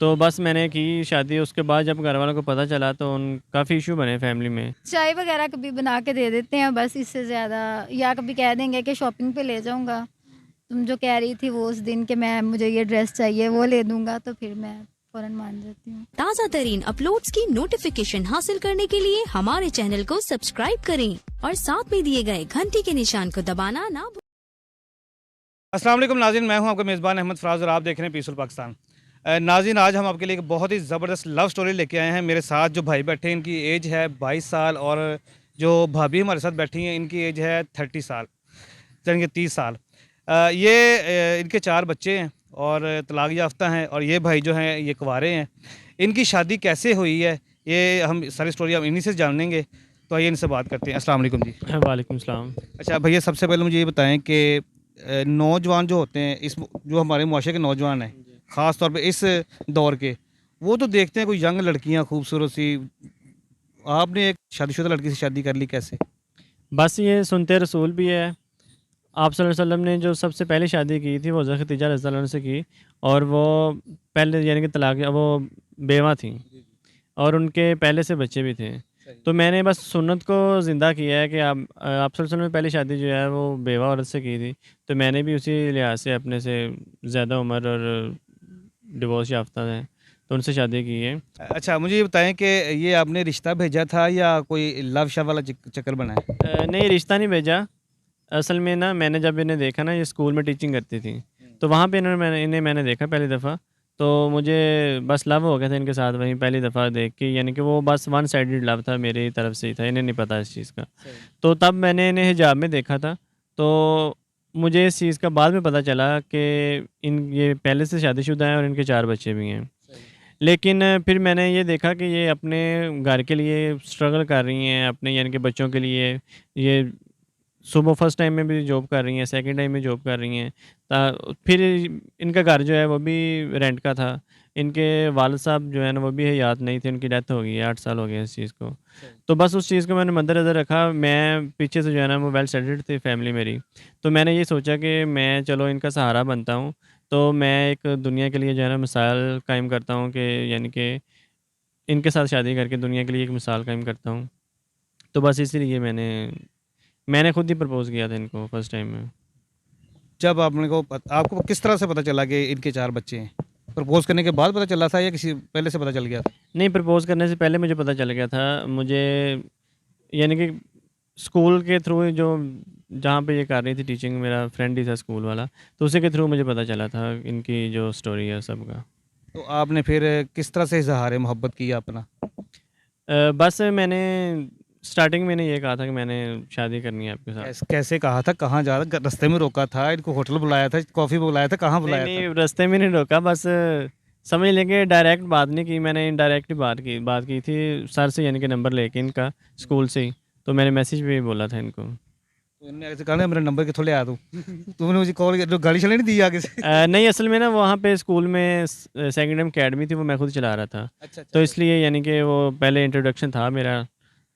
तो बस मैंने की शादी। उसके बाद जब घर वालों को पता चला तो उन काफ़ी इशू बने फैमिली में। चाय वगैरह कभी बना के दे देते हैं बस, इससे ज़्यादा। या कभी कह देंगे कि शॉपिंग पे ले जाऊंगा, तुम जो कह रही थी वो उस दिन कि मैं मुझे ये ड्रेस चाहिए वो ले दूंगा, तो फिर मैं फ़ौरन मान जाती हूँ। ताज़ा तरीन अपलोड्स की नोटिफिकेशन हासिल करने के लिए हमारे चैनल को सब्सक्राइब करें और साथ में दिए गए घंटी के निशान को दबाना ना भूलें। अस्सलाम वालेकुम नाज़रीन, मैं हूं आपका मेज़बान अहमद फ़राज़ और आप देख रहे हैं पीसफुल पाकिस्तान। नाज़रीन, आज हम आपके लिए एक बहुत ही ज़बरदस्त लव स्टोरी लेके आए हैं। मेरे साथ जो भाई बैठे हैं इनकी एज है 22 साल और जो भाभी हमारे साथ बैठी हैं इनकी एज है 30 साल, यानी कि 30 साल। इनके 4 बच्चे हैं और तलाक याफ्ता हैं और ये भाई जो हैं ये कुंवारे हैं। इनकी शादी कैसे हुई है ये हम सारी स्टोरी हम इन्हीं से जानेंगे। तो आइए इनसे बात करते हैं। अस्सलाम वालेकुम जी। वालेकुम सलाम। अच्छा भैया, सबसे पहले मुझे ये बताएं कि नौजवान जो होते हैं इस जो हमारे मुआशरे के नौजवान हैं, ख़ास तौर पे इस दौर के, वो तो देखते हैं कोई यंग लड़कियां खूबसूरत सी। आपने एक शादीशुदा लड़की से शादी कर ली, कैसे? बस ये सुनते रसूल भी है। आप सल्लल्लाहु अलैहि वसल्लम ने जो सबसे पहले शादी की थी वो हज़रत खदीजा रज़ियल्लाहु अन्हा से की, और वो पहले यानी कि तलाक वो बेवा थी और उनके पहले से बच्चे भी थे। तो मैंने बस सुन्नत को ज़िंदा किया है कि आप सल्लल्लाहु अलैहि वसल्लम ने पहली शादी जो है वो बेवा औरत से की थी, तो मैंने भी उसी लिहाज से अपने से ज़्यादा उम्र और डिवोर्स याफ्ता है तो उनसे शादी की है। अच्छा, मुझे ये बताएं कि ये आपने रिश्ता भेजा था या कोई लव शव वाला चक्कर बना है? नहीं, रिश्ता नहीं भेजा। असल में ना मैंने जब इन्हें देखा ना, ये स्कूल में टीचिंग करती थी, तो वहाँ पे मैंने देखा पहली दफ़ा, तो मुझे बस लव हो गया था इनके साथ वहीं पहली दफ़ा देख के। यानी कि वो बस वन साइडेड लव था, मेरी तरफ से ही था, इन्हें नहीं पता इस चीज़ का। तो तब मैंने इन्हें हिजाब में देखा था, तो मुझे इस चीज़ का बाद में पता चला कि ये पहले से शादीशुदा हैं और इनके 4 बच्चे भी हैं। लेकिन फिर मैंने ये देखा कि ये अपने घर के लिए स्ट्रगल कर रही हैं, अपने यानी कि बच्चों के लिए। ये सुबह फर्स्ट टाइम में भी जॉब कर रही हैं, सेकंड टाइम में जॉब कर रही हैं। फिर इनका घर जो है वो भी रेंट का था। इनके वालिद साहब जो है ना वो भी हयात नहीं थे, उनकी डेथ हो गई है, 8 साल हो गए इस चीज़ को। तो बस उस चीज़ को मैंने मद्देनज़र रखा। मैं पीछे से जो है ना वो वेल सेटल्ड थी फैमिली मेरी, तो मैंने ये सोचा कि मैं चलो इनका सहारा बनता हूँ। तो मैं एक दुनिया के लिए जो है ना मिसाल कायम करता हूँ कि यानी कि इनके साथ शादी करके दुनिया के लिए एक मिसाल कायम करता हूँ। तो बस इसीलिए मैंने खुद ही प्रपोज़ किया था इनको फर्स्ट टाइम में। जब आपको किस तरह से पता चला कि इनके 4 बच्चे हैं? प्रपोज़ करने के बाद पता चला था या किसी पहले से पता चल गया था? नहीं, प्रपोज़ करने से पहले मुझे पता चल गया था। मुझे यानी कि स्कूल के थ्रू जो जहाँ पे ये कर रही थी टीचिंग, मेरा फ्रेंड ही था स्कूल वाला, तो उसी के थ्रू मुझे पता चला था इनकी जो स्टोरी है सब का। तो आपने फिर किस तरह से इज़हार मोहब्बत किया अपना? बस मैंने स्टार्टिंग में ये कहा था कि मैंने शादी करनी है आपके साथ। कैसे कहा था? कहाँ जा रहा? रास्ते में रोका था? इनको होटल बुलाया था? कॉफ़ी बुलाया था? कहाँ नहीं, बुलाया था? नहीं, रास्ते में नहीं रोका, बस समझ लेंगे डायरेक्ट बात नहीं की मैंने, इनडायरेक्ट ही बात की थी सर से, यानी कि नंबर लेके इनका स्कूल से ही। तो मैंने मैसेज पे ही बोला था इनको। तो इन्होंने ऐसे कहा ना मेरा नंबर कितों ले आ तू? तुमने मुझे कॉल किया, जो गाड़ी चलाने नहीं दी आगे से? नहीं, असल में ना वहाँ पे स्कूल में सेकंड टाइम अकेडमी थी, वो मैं खुद चला रहा था। अच्छा, अच्छा, तो अच्छा। इसलिए यानी कि वो पहले इंट्रोडक्शन था मेरा,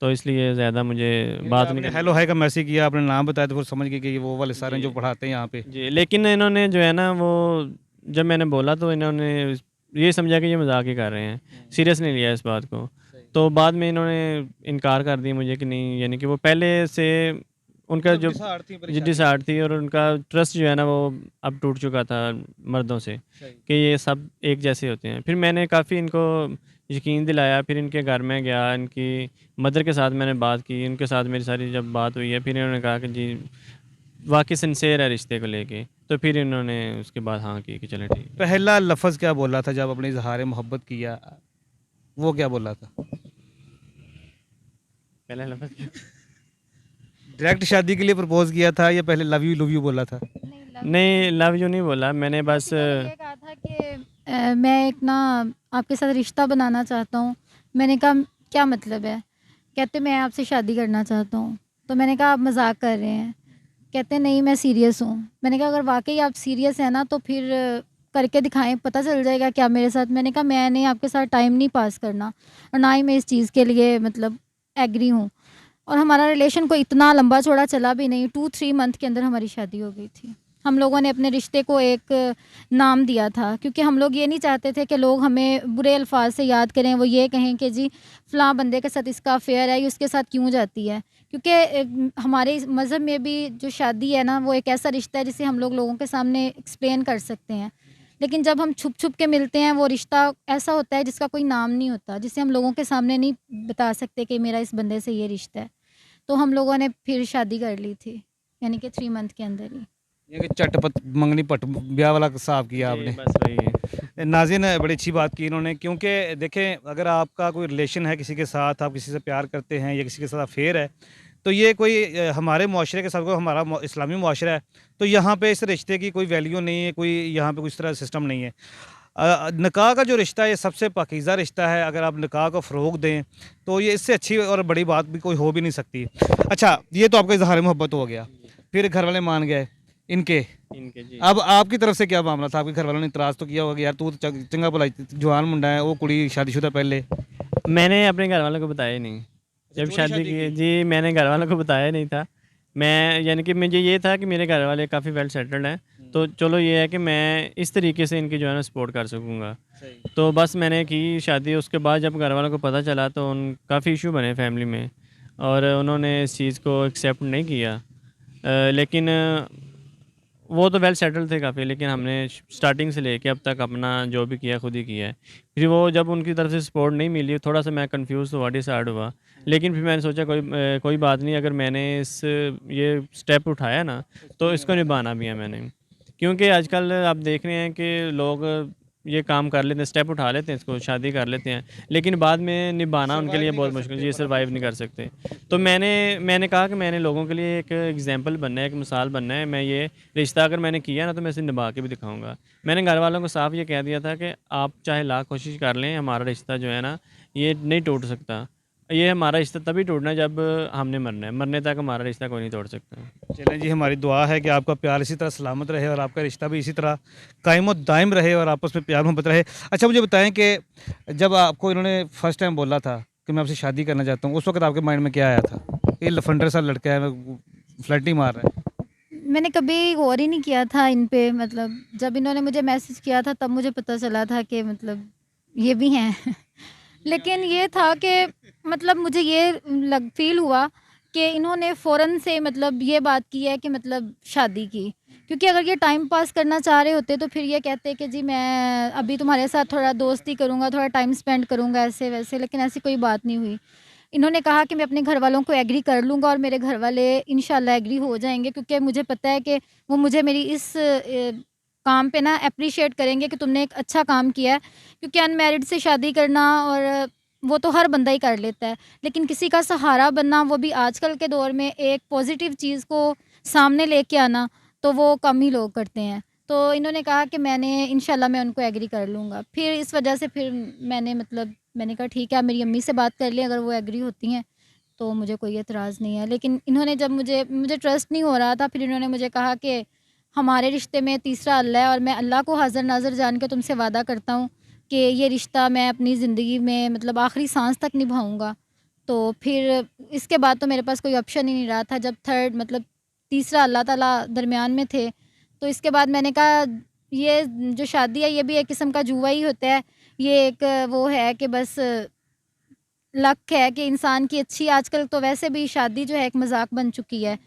तो इसलिए ज़्यादा मुझे बात नहीं आपने करनी हेलो पड़ी। हाय का मैसेज किया, आपने नाम बताया तो फिर समझ गए कि ये वो वाले सर हैं जो जी, पढ़ाते हैं यहाँ पे। जी। लेकिन इन्होंने जो है ना वो जब मैंने बोला तो इन्होंने ये समझा कि ये मज़ाक ही कर रहे हैं, सीरियस नहीं लिया इस बात को। तो बाद में इन्होंने इनकार कर दिया मुझे कि नहीं, यानी कि वो पहले से उनका मतलब जो डिसहार्ड थी, परेशानी थी। डिसार्ट थी और उनका ट्रस्ट जो है ना वो अब टूट चुका था मर्दों से, सही। कि ये सब एक जैसे होते हैं। फिर मैंने काफ़ी इनको यकीन दिलाया, फिर इनके घर में गया, इनकी मदर के साथ मैंने बात की, उनके साथ मेरी सारी जब बात हुई है, फिर इन्होंने कहा कि जी वाक़ई सिंसियर है रिश्ते को लेके, तो फिर इन्होंने उसके बाद हाँ की कि चलें ठीक है। पहला लफ्ज़ क्या बोला था जब आपने इज़हार मोहब्बत किया? वो क्या बोला था? पहला लफ्ज़ क्या? डायरेक्ट शादी के लिए प्रपोज़ किया था या पहले लव यू बोला था? नहीं, लव यू नहीं नहीं, बोला। लव यू नहीं बोला मैंने, बस बेसिकली ये कहा था कि मैं एक ना आपके साथ रिश्ता बनाना चाहता हूँ। मैंने कहा क्या मतलब है? कहते मैं आपसे शादी करना चाहता हूँ। तो मैंने कहा आप मजाक कर रहे हैं। कहते नहीं मैं सीरियस हूँ। मैंने कहा अगर वाकई आप सीरियस हैं ना तो फिर करके दिखाएं, पता चल जाएगा क्या मेरे साथ। मैंने कहा मैं नहीं आपके साथ टाइम नहीं पास करना और ना ही मैं इस चीज़ के लिए मतलब एग्री हूँ। और हमारा रिलेशन कोई इतना लंबा चौड़ा चला भी नहीं, 2-3 मंथ के अंदर हमारी शादी हो गई थी। हम लोगों ने अपने रिश्ते को एक नाम दिया था, क्योंकि हम लोग ये नहीं चाहते थे कि लोग हमें बुरे अल्फाज से याद करें, वो ये कहें कि जी फ़लाँ बंदे के साथ इसका अफेयर है, ये उसके साथ क्यों जाती है। क्योंकि हमारे इस मज़हब में भी जो शादी है ना, वो एक ऐसा रिश्ता है जिसे हम लोगों के सामने एक्सप्लेन कर सकते हैं। लेकिन जब हम छुप छुप के मिलते हैं, वो रिश्ता ऐसा होता है जिसका कोई नाम नहीं होता, जिसे हम लोगों के सामने नहीं बता सकते कि मेरा इस बंदे से ये रिश्ता है। तो हम लोगों ने फिर शादी कर ली थी, यानी कि 3 मंथ के अंदर ही। ये कि चटपट मंगनी पट ब्याह वाला हिसाब किया जी, आपने। बस वही है। नाज़रीन बड़ी अच्छी बात की इन्होंने, क्योंकि देखें अगर आपका कोई रिलेशन है किसी के साथ, आप किसी से प्यार करते हैं या किसी के साथ अफेयर है, तो ये कोई हमारे मुआशरे के साथ कोई हमारा इस्लामी मुआशरा है, तो यहाँ पे इस रिश्ते की कोई वैल्यू नहीं है, कोई यहाँ पे कुछ तरह सिस्टम नहीं है। निकाह का जो रिश्ता है ये सबसे पाकीज़ा रिश्ता है, अगर आप निकाह को फ़रोग़ दें तो ये इससे अच्छी और बड़ी बात भी कोई हो भी नहीं सकती। अच्छा, ये तो आपका इज़हार मोहब्बत हो गया, फिर घर वाले मान गए इनके। इनके जी। अब आपकी तरफ से क्या मामला था? आपके घर वालों ने इतराज़ तो किया होगा कि यार तू तो चंगा भला जवान मुंडा है, वो कुड़ी शादीशुदा पहले। मैंने अपने घर वालों को बताया ही नहीं। जब चोरी शादी शादी की जी, मैंने घर वालों को बताया नहीं था। मैं यानी कि मुझे ये था कि मेरे घर वाले काफ़ी वेल सेटल्ड हैं, तो चलो ये है कि मैं इस तरीके से इनकी जो है ना सपोर्ट कर सकूँगा। सही। तो बस मैंने की शादी, उसके बाद जब घर वालों को पता चला तो काफ़ी इशू बने फैमिली में, और उन्होंने इस चीज़ को एक्सेप्ट नहीं किया। लेकिन वो तो वेल सेटल्ड थे काफ़ी, लेकिन हमने स्टार्टिंग से लेके अब तक अपना जो भी किया खुद ही किया है। फिर वो जब उनकी तरफ से सपोर्ट नहीं मिली, थोड़ा सा मैं कंफ्यूज हुआ, डिसहार्ड हुआ। लेकिन फिर मैंने सोचा कोई बात नहीं, अगर मैंने ये स्टेप उठाया ना, तो इसको निभाना भी है मैंने। क्योंकि आजकल आप देख रहे हैं कि लोग ये काम कर लेते हैं, स्टेप उठा लेते हैं, इसको शादी कर लेते हैं, लेकिन बाद में निभाना उनके लिए बहुत मुश्किल, जी सर्वाइव नहीं कर सकते। तो मैंने कहा कि मैंने लोगों के लिए एक एग्जांपल बनना है, एक मिसाल बनना है। मैं ये रिश्ता अगर मैंने किया ना, तो मैं इसे निभा के भी दिखाऊंगा। मैंने घर वालों को साफ ये कह दिया था कि आप चाहे लाख कोशिश कर लें, हमारा रिश्ता जो है ना, ये नहीं टूट सकता। ये हमारा रिश्ता तभी टूटना है जब हमने मरना है, मरने तक हमारा रिश्ता कोई नहीं तोड़ सकता। चलें जी, हमारी दुआ है कि आपका प्यार इसी तरह सलामत रहे और आपका रिश्ता भी इसी तरह कायम दायम रहे और आपस में प्यार मोहब्बत रहे। अच्छा, मुझे बताएं कि जब आपको इन्होंने फर्स्ट टाइम बोला था कि मैं आपसे शादी करना चाहता हूँ, उस वक्त आपके माइंड में क्या आया था? ये लफंडर सा लड़का है, फ्लर्ट ही मार रहा है। मैंने कभी गौर ही नहीं किया था इन पे, मतलब जब इन्होंने मुझे मैसेज किया था तब मुझे पता चला था कि मतलब ये भी हैं। लेकिन ये था कि मतलब मुझे ये फ़ील हुआ कि इन्होंने फ़ौरन से मतलब ये बात की है कि मतलब शादी की। क्योंकि अगर ये टाइम पास करना चाह रहे होते तो फिर ये कहते कि जी मैं अभी तुम्हारे साथ थोड़ा दोस्ती करूँगा, थोड़ा टाइम स्पेंड करूँगा ऐसे-वैसे, लेकिन ऐसी कोई बात नहीं हुई। इन्होंने कहा कि मैं अपने घर वालों को एग्री कर लूँगा और मेरे घर वाले इंशाल्लाह एग्री हो जाएँगे, क्योंकि मुझे पता है कि वो मुझे मेरी इस काम पे ना एप्रिशिएट करेंगे कि तुमने एक अच्छा काम किया है। क्योंकि अनमैरिड से शादी करना और वो तो हर बंदा ही कर लेता है, लेकिन किसी का सहारा बनना, वो भी आजकल के दौर में एक पॉजिटिव चीज़ को सामने लेके आना, तो वो कम ही लोग करते हैं। तो इन्होंने कहा कि इंशाल्लाह मैं उनको एग्री कर लूँगा। फिर इस वजह से फिर मैंने कहा ठीक है, आप मेरी अम्मी से बात कर लें, अगर वो एग्री होती हैं तो मुझे कोई एतराज़ नहीं है। लेकिन इन्होंने जब मुझे ट्रस्ट नहीं हो रहा था, फिर इन्होंने मुझे कहा कि हमारे रिश्ते में तीसरा अल्लाह है और मैं अल्लाह को हाज़िर नाज़िर जान के तुमसे वादा करता हूँ कि ये रिश्ता मैं अपनी ज़िंदगी में मतलब आखिरी सांस तक निभाऊँगा। तो फिर इसके बाद तो मेरे पास कोई ऑप्शन ही नहीं रहा था। जब तीसरा अल्लाह ताला दरमियान में थे, तो इसके बाद मैंने कहा ये जो शादी है ये भी एक किस्म का जुआ ही होता है। ये एक वो है कि बस लक है कि इंसान की अच्छी, आजकल तो वैसे भी शादी जो है एक मज़ाक बन चुकी है।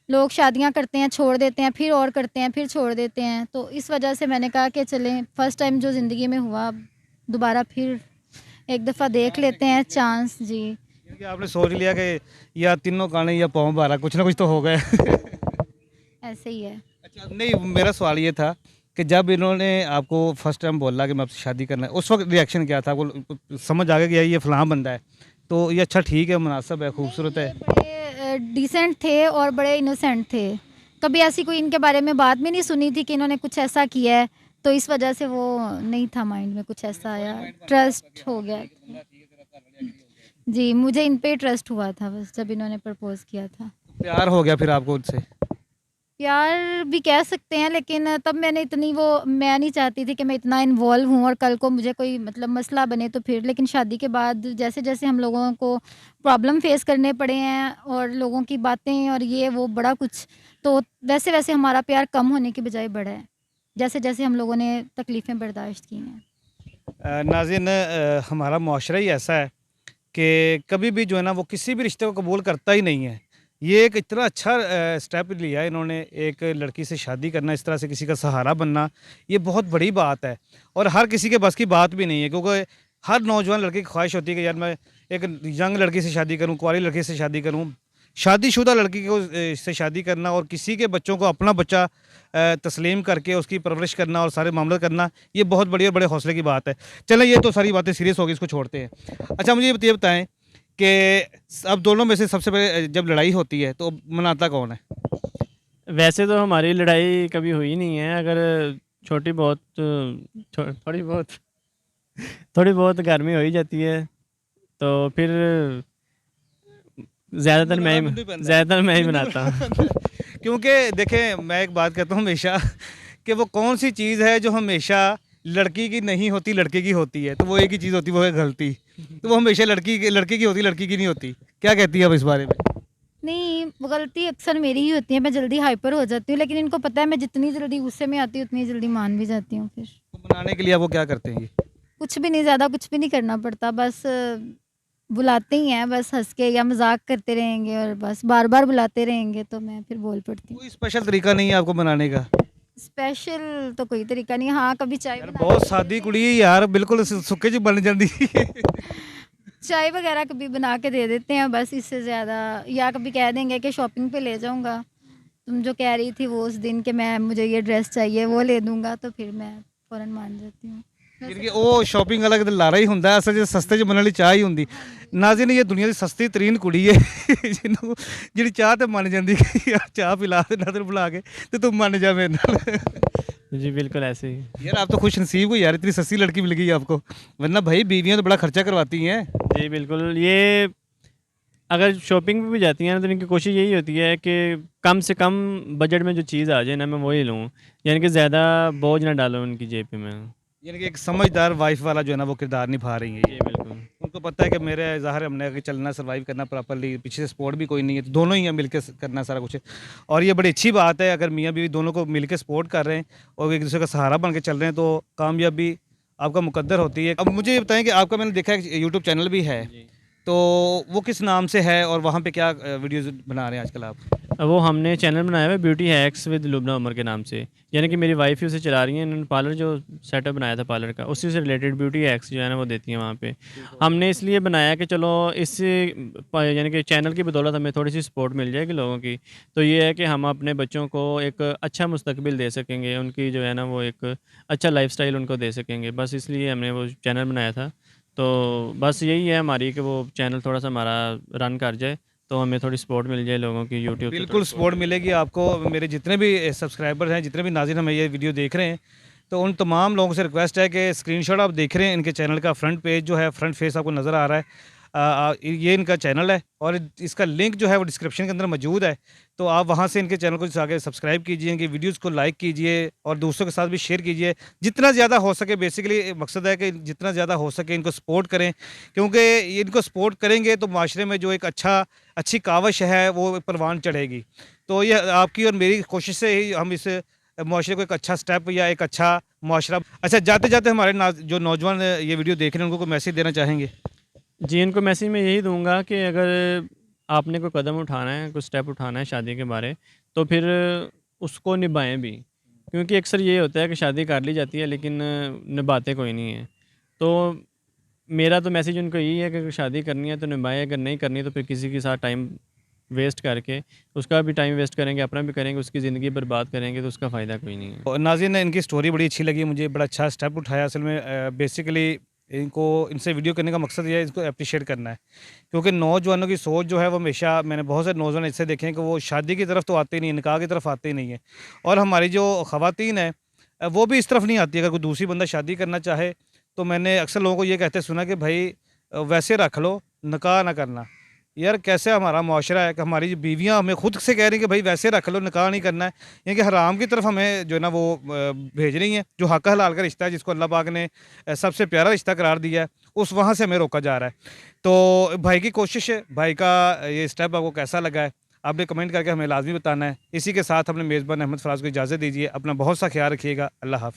लोग शादियां करते हैं, छोड़ देते हैं, फिर और करते हैं, फिर छोड़ देते हैं। तो इस वजह से मैंने कहा कि चलें, फ़र्स्ट टाइम जो ज़िंदगी में हुआ, दोबारा फिर एक दफ़ा देख लेते हैं चांस। जी, क्योंकि आपने सोच लिया कि या तीनों गाने या पाँव बारह, कुछ ना कुछ तो हो गए। ऐसे ही है। अच्छा, नहीं, मेरा सवाल ये था कि जब इन्होंने आपको फर्स्ट टाइम बोला कि मैं आपसे शादी करना है, उस वक्त रिएक्शन क्या था? आपको समझ आ गया कि यार ये फ़लाँ बंदा है, तो ये अच्छा ठीक है, मुनासिब है, खूबसूरत है? बड़े डिसेंट थे और बड़े इनोसेंट थे। कभी ऐसी कोई इनके बारे में बात भी नहीं सुनी थी कि इन्होंने कुछ ऐसा किया है, तो इस वजह से वो नहीं था माइंड में कुछ ऐसा आया, ट्रस्ट हो गया। जी, मुझे इन पे ट्रस्ट हुआ था बस जब इन्होंने प्रपोज़ किया था। प्यार हो गया फिर आपको उनसे? प्यार भी कह सकते हैं, लेकिन तब मैं नहीं चाहती थी कि मैं इतना इन्वॉल्व हूँ और कल को मुझे कोई मतलब मसला बने तो फिर। लेकिन शादी के बाद जैसे-जैसे हम लोगों को प्रॉब्लम फेस करने पड़े हैं और लोगों की बातें और ये वो बड़ा कुछ, तो वैसे-वैसे हमारा प्यार कम होने की बजाय बढ़ा है, जैसे-जैसे हम लोगों ने तकलीफ़ें बर्दाश्त की हैं। नाज़रीन, हमारा मुआशरा ही ऐसा है कि कभी भी जो है ना वो किसी भी रिश्ते को कबूल करता ही नहीं है। ये एक इतना अच्छा स्टेप लिया है इन्होंने, एक लड़की से शादी करना, इस तरह से किसी का सहारा बनना, ये बहुत बड़ी बात है और हर किसी के बस की बात भी नहीं है, क्योंकि हर नौजवान लड़के की ख्वाहिश होती है कि यार मैं एक यंग लड़की से शादी करूँ, कुंवारी लड़की से शादी करूँ। शादीशुदा लड़की को से शादी करना और किसी के बच्चों को अपना बच्चा तस्लीम करके उसकी परवरिश करना और सारे मामले करना, ये बहुत बड़ी और बड़े हौसले की बात है। चलें, ये तो सारी बातें सीरियस हो गई, इसको छोड़ते हैं। अच्छा, मुझे ये बताएं कि अब दोनों में से सबसे पहले जब लड़ाई होती है तो मनाता कौन है? वैसे तो हमारी लड़ाई कभी हुई नहीं है, अगर छोटी बहुत थोड़ी बहुत थोड़ी बहुत घर में हो ही जाती है, तो फिर ज़्यादातर मैं ही बनाता हूँ। क्योंकि देखें, मैं एक बात कहता हूँ हमेशा कि वो कौन सी चीज़ है जो हमेशा लड़की की नहीं होती, लड़के की होती है, तो वो एक ही चीज़ होती है, वो है गलती। तो वो हमेशा लड़के की होती, लड़की की नहीं होती। क्या कहती है आप इस बारे में? नहीं, वो गलती अक्सर मेरी ही होती है, मैं जल्दी हाइपर हो जाती हूँ, लेकिन इनको पता है मैं जितनी जल्दी गुस्से में आती हूँ उतनी जल्दी मान भी जाती हूँ फिर। तो मनाने के लिए आप वो क्या करते हैं ये? कुछ भी नहीं, ज़्यादा कुछ भी नहीं करना पड़ता, बस बुलाते ही हैं, बस हँस के या मज़ाक करते रहेंगे और बस बार-बार बुलाते रहेंगे तो मैं फिर बोल पड़ती हूँ। कोई स्पेशल तरीका नहीं है आपको मनाने का? स्पेशल तो कोई तरीका नहीं, हाँ, कभी चाय यार बना बहुत सादी कुड़ी है यार, बिल्कुल सुक्के च बन जाती है। चाय वगैरह कभी बना के दे देते हैं बस, इससे ज़्यादा। या कभी कह देंगे कि शॉपिंग पे ले जाऊँगा, तुम जो कह रही थी वो उस दिन कि मैं मुझे ये ड्रेस चाहिए वो ले दूँगा, तो फिर मैं फ़ौरन मान जाती हूँ। ਕਿ ਉਹ ਸ਼ਾਪਿੰਗ ਵਾਲਾ ਕਿਤੇ ਲਾਰਾ ਹੀ ਹੁੰਦਾ, ਅਸਲ 'ਚ ਸਸਤੇ 'ਚ ਬਣਨ ਵਾਲੀ ਚਾਹ ਹੀ ਹੁੰਦੀ। ਨਾਜ਼ਰੀਨ, ਇਹ ਦੁਨੀਆ ਦੀ ਸਸਤੀ ਤਰੀਨ ਕੁੜੀ ਹੈ ਜਿਹਨੂੰ ਜਿਹੜੀ ਚਾਹ ਤੇ ਮੰਨ ਜਾਂਦੀ ਕਿ ਯਾਰ ਚਾਹ ਪਿਲਾ ਦੇ ਨਾ, ਤੈਨੂੰ बुला के ਤੇ ਤੂੰ ਮੰਨ ਜਾ ਮੇਰੇ ਨਾਲ। जी बिल्कुल ऐसे ही। यार आप तो खुश नसीब हो यार, इतनी सस्ती लड़की मिल गई आपको, वरना भाई बीवियाँ तो बड़ा खर्चा करवाती हैं। जी बिल्कुल, ये अगर शॉपिंग पे भी जाती हैं ना तो इनकी कोशिश यही होती है कि कम से कम बजट में जो चीज़ आ जाए ना मैं वही लूँ, यानी कि ज़्यादा बोझ ना डालूँ उनकी जेब पे मैं। यानी कि एक समझदार वाइफ वाला जो है ना वो किरदार निभा रही है जी ये। बिल्कुल। उनको पता है कि मेरे ज़ाहिर हमने आगे चलना, सर्वाइव करना प्रॉपर्ली, पीछे से सपोर्ट भी कोई नहीं है, तो दोनों ही हैं मिलकर करना सारा कुछ। और ये बड़ी अच्छी बात है अगर मियाँ बीवी दोनों को मिलकर सपोर्ट कर रहे हैं और एक दूसरे का सहारा बन के चल रहे हैं, तो कामयाबी आपका मुकद्दर होती है। अब मुझे ये बताएं कि आपका, मैंने देखा है यूट्यूब चैनल भी है, तो वो किस नाम से है और वहाँ पे क्या वीडियोज़ बना रहे हैं आजकल आप? वो हमने चैनल बनाया हुआ है beauty hacks with Lubna Umar के नाम से, यानी कि मेरी वाइफ ही उसे चला रही हैं। इन्होंने पार्लर जो सेटअप बनाया था पार्लर का, उसी से रिलेटेड ब्यूटी हैक्स जो है ना वो देती हैं वहाँ पे। हमने इसलिए बनाया कि चलो इससे यानी कि चैनल की बदौलत हमें थोड़ी सी सपोर्ट मिल जाएगी लोगों की, तो ये है कि हम अपने बच्चों को एक अच्छा मुस्तकबिल दे सकेंगे, उनकी जो है ना वो एक अच्छा लाइफस्टाइल उनको दे सकेंगे, बस इसलिए हमने वो चैनल बनाया था। तो बस यही है हमारी कि वो चैनल थोड़ा सा हमारा रन कर जाए, तो हमें थोड़ी सपोर्ट मिल जाए लोगों की यूट्यूब से। बिल्कुल सपोर्ट मिलेगी आपको। मेरे जितने भी सब्सक्राइबर्स हैं, जितने भी नाज़रीन हमें ये वीडियो देख रहे हैं, तो उन तमाम लोगों से रिक्वेस्ट है कि स्क्रीनशॉट आप देख रहे हैं, इनके चैनल का फ्रंट पेज जो है, फ्रंट फेस आपको नज़र आ रहा है, ये इनका चैनल है और इसका लिंक जो है वो डिस्क्रिप्शन के अंदर मौजूद है, तो आप वहाँ से इनके चैनल को जाके सब्सक्राइब कीजिए, इनकी वीडियोज़ को लाइक कीजिए और दूसरों के साथ भी शेयर कीजिए जितना ज़्यादा हो सके। बेसिकली मकसद है कि जितना ज़्यादा हो सके इनको सपोर्ट करें, क्योंकि इनको सपोर्ट करेंगे तो माशरे में जो एक अच्छी काविश है वो परवान चढ़ेगी। तो ये आपकी और मेरी कोशिश से ही हम इस माशरे को एक अच्छा स्टेप या एक अच्छा माशरा। अच्छा, जाते जाते हमारे जो नौजवान ये वीडियो देख रहे हैं उनको कोई मैसेज देना चाहेंगे? जी, इनको मैसेज मैं यही दूँगा कि अगर आपने कोई कदम उठाना है, कोई स्टेप उठाना है शादी के बारे, तो फिर उसको निभाएँ भी। क्योंकि अक्सर ये होता है कि शादी कर ली जाती है लेकिन निभाते कोई नहीं है। तो मेरा तो मैसेज उनको यही है कि अगर शादी करनी है तो निभाएँ, अगर नहीं करनी तो फिर किसी के साथ टाइम वेस्ट करके उसका भी टाइम वेस्ट करेंगे, अपना भी करेंगे, उसकी ज़िंदगी बर्बाद करेंगे, तो उसका फ़ायदा कोई नहीं है। और नाज़रीन ने इनकी स्टोरी बड़ी अच्छी लगी मुझे, बड़ा अच्छा स्टेप उठाया। असल में बेसिकली इनसे वीडियो करने का मकसद ये है, इसको अप्रिशिएट करना है, क्योंकि नौजवानों की सोच जो है वो हमेशा, मैंने बहुत सारे नौजवान ऐसे देखे हैं कि वो शादी की तरफ तो आते ही नहीं, निकाह की तरफ आते ही नहीं है। और हमारी जो ख़वातीन है वो भी इस तरफ नहीं आती। अगर कोई दूसरी बंदा शादी करना चाहे तो मैंने अक्सर लोगों को ये कहते सुना कि भाई वैसे रख लो, निकाह ना करना। यार कैसे हमारा माशरा है कि हमारी बीवियां हमें खुद से कह रही हैं कि भाई वैसे रख लो, निकाह नहीं करना है, यानी कि हराम की तरफ हमें जो है ना वो भेज रही हैं। जो हक हलाल का रिश्ता है, जिसको अल्लाह पाक ने सबसे प्यारा रिश्ता करार दिया है, उस वहाँ से हमें रोका जा रहा है। तो भाई की कोशिश है, भाई का ये स्टेप आपको कैसा लगा है, आपने कमेंट करके हमें लाजमी बताना है। इसी के साथ अपने मेज़बान अहमद फराज को इजाज़त दीजिए। अपना बहुत सा ख्याल रखिएगा। अल्लाह हाफ़िज़।